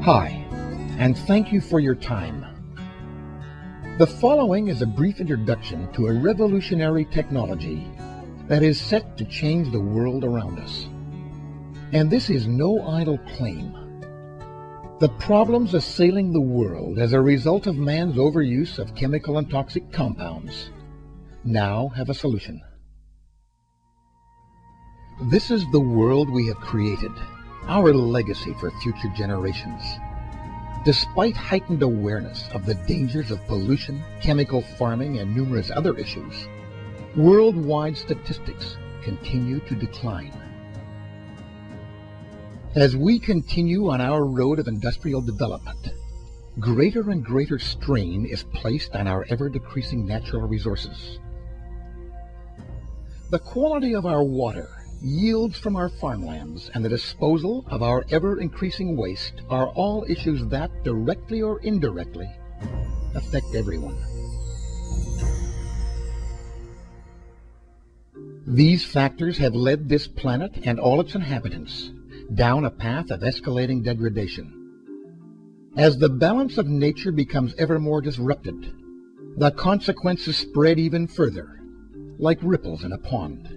Hi, and thank you for your time. The following is a brief introduction to a revolutionary technology that is set to change the world around us. And this is no idle claim. The problems assailing the world as a result of man's overuse of chemical and toxic compounds now have a solution. This is the world we have created, our legacy for future generations. Despite heightened awareness of the dangers of pollution, chemical farming, and numerous other issues, worldwide statistics continue to decline. As we continue on our road of industrial development, greater and greater strain is placed on our ever-decreasing natural resources. The quality of our water, yields from our farmlands, and the disposal of our ever-increasing waste are all issues that, directly or indirectly, affect everyone. These factors have led this planet and all its inhabitants down a path of escalating degradation. As the balance of nature becomes ever more disrupted, the consequences spread even further, like ripples in a pond.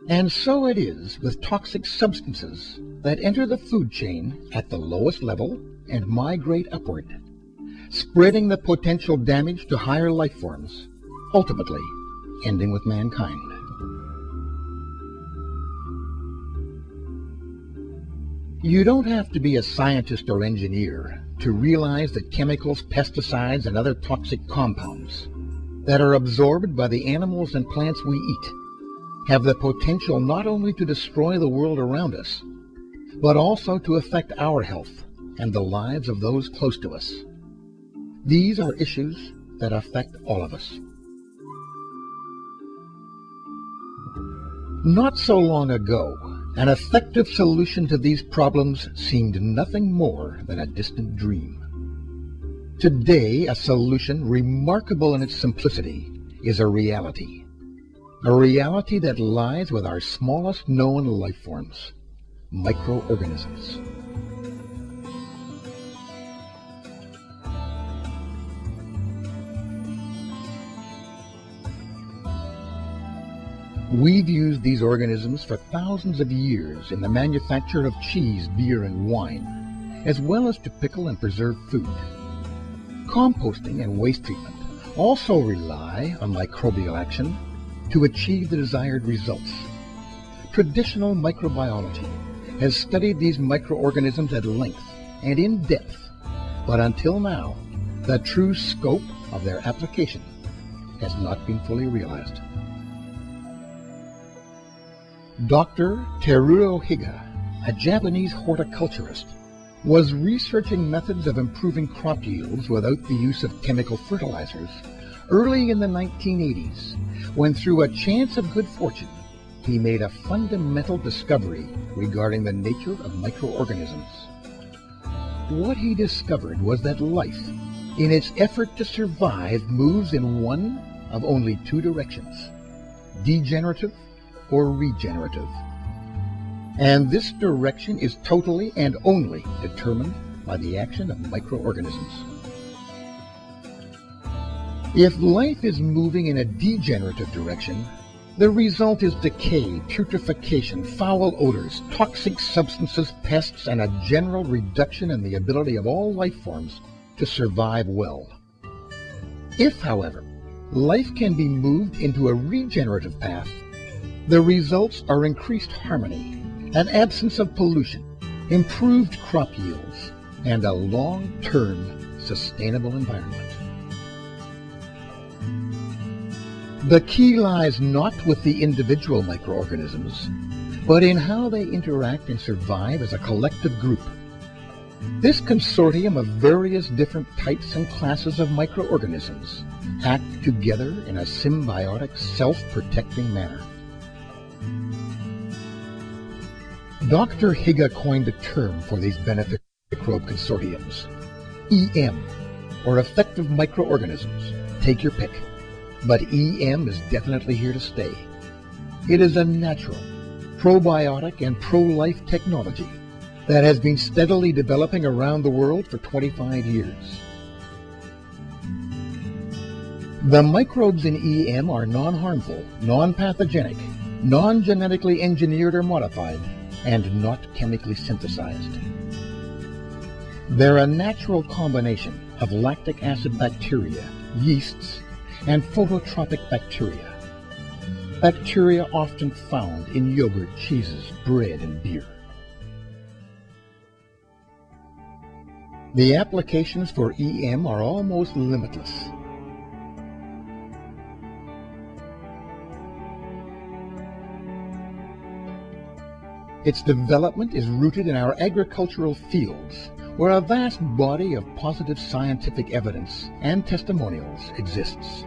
And so it is with toxic substances that enter the food chain at the lowest level and migrate upward, spreading the potential damage to higher life forms, ultimately ending with mankind. You don't have to be a scientist or engineer to realize that chemicals, pesticides, and other toxic compounds that are absorbed by the animals and plants we eat have the potential not only to destroy the world around us, but also to affect our health and the lives of those close to us. These are issues that affect all of us. Not so long ago, an effective solution to these problems seemed nothing more than a distant dream. Today, a solution remarkable in its simplicity is a reality that lies with our smallest known life forms, microorganisms. We've used these organisms for thousands of years in the manufacture of cheese, beer, and wine, as well as to pickle and preserve food. Composting and waste treatment also rely on microbial action to achieve the desired results. Traditional microbiology has studied these microorganisms at length and in depth, but until now, the true scope of their application has not been fully realized. Dr. Teruo Higa, a Japanese horticulturist, was researching methods of improving crop yields without the use of chemical fertilizers early in the 1980s, when through a chance of good fortune, he made a fundamental discovery regarding the nature of microorganisms. What he discovered was that life, in its effort to survive, moves in one of only two directions: degenerative or regenerative. And this direction is totally and only determined by the action of microorganisms. If life is moving in a degenerative direction, the result is decay, putrefaction, foul odors, toxic substances, pests, and a general reduction in the ability of all life forms to survive well. If, however, life can be moved into a regenerative path, the results are increased harmony, an absence of pollution, improved crop yields, and a long-term sustainable environment. The key lies not with the individual microorganisms, but in how they interact and survive as a collective group. This consortium of various different types and classes of microorganisms act together in a symbiotic, self-protecting manner. Dr. Higa coined a term for these beneficial microbe consortiums: EM, or effective microorganisms. Take your pick. But EM is definitely here to stay. It is a natural, probiotic, and pro-life technology that has been steadily developing around the world for 25 years. The microbes in EM are non-harmful, non-pathogenic, non-genetically engineered or modified, and not chemically synthesized. They're a natural combination of lactic acid bacteria, yeasts, and phototropic bacteria. Bacteria often found in yogurt, cheeses, bread, and beer. The applications for EM are almost limitless. Its development is rooted in our agricultural fields, where a vast body of positive scientific evidence and testimonials exists.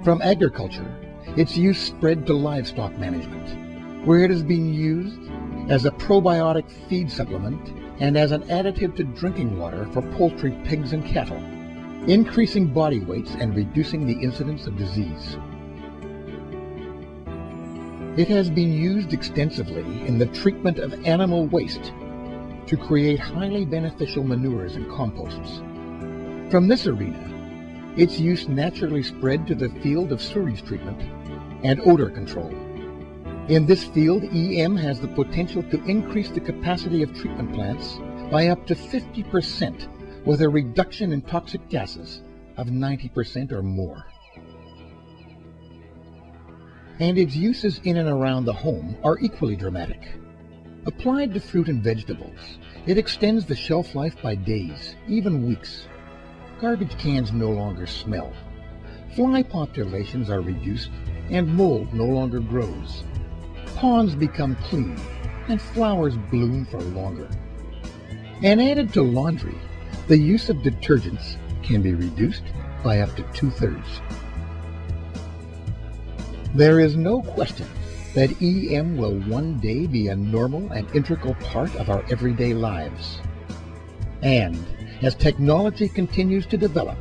From agriculture, its use spread to livestock management, where it has been used as a probiotic feed supplement and as an additive to drinking water for poultry, pigs, and cattle, increasing body weights and reducing the incidence of disease. It has been used extensively in the treatment of animal waste to create highly beneficial manures and composts. From this arena, its use naturally spread to the field of sewage treatment and odor control. In this field, EM has the potential to increase the capacity of treatment plants by up to 50% with a reduction in toxic gases of 90% or more. And its uses in and around the home are equally dramatic. Applied to fruit and vegetables, it extends the shelf life by days, even weeks. Garbage cans no longer smell. Fly populations are reduced, and mold no longer grows. Ponds become clean, and flowers bloom for longer. And added to laundry, the use of detergents can be reduced by up to 2/3. There is no question that EM will one day be a normal and integral part of our everyday lives. And as technology continues to develop,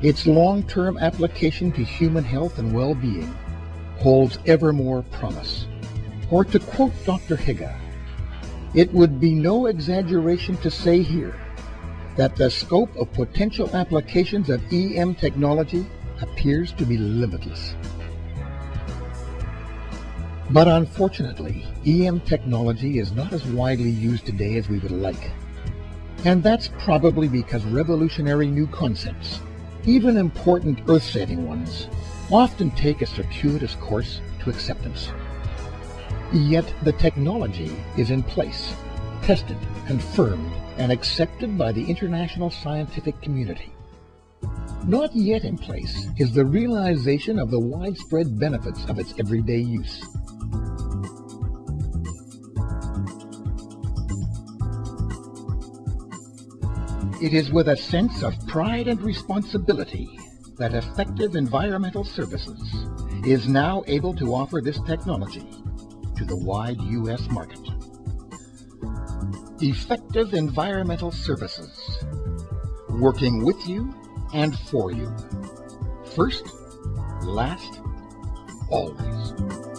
its long-term application to human health and well-being holds ever more promise. Or to quote Dr. Higa, it would be no exaggeration to say here that the scope of potential applications of EM technology appears to be limitless. But unfortunately, EM technology is not as widely used today as we would like. And that's probably because revolutionary new concepts, even important earth-saving ones, often take a circuitous course to acceptance. Yet the technology is in place, tested, confirmed, and accepted by the international scientific community. Not yet in place is the realization of the widespread benefits of its everyday use. It is with a sense of pride and responsibility that Effective Environmental Services is now able to offer this technology to the wide U.S. market. Effective Environmental Services, working with you and for you. First, last, always.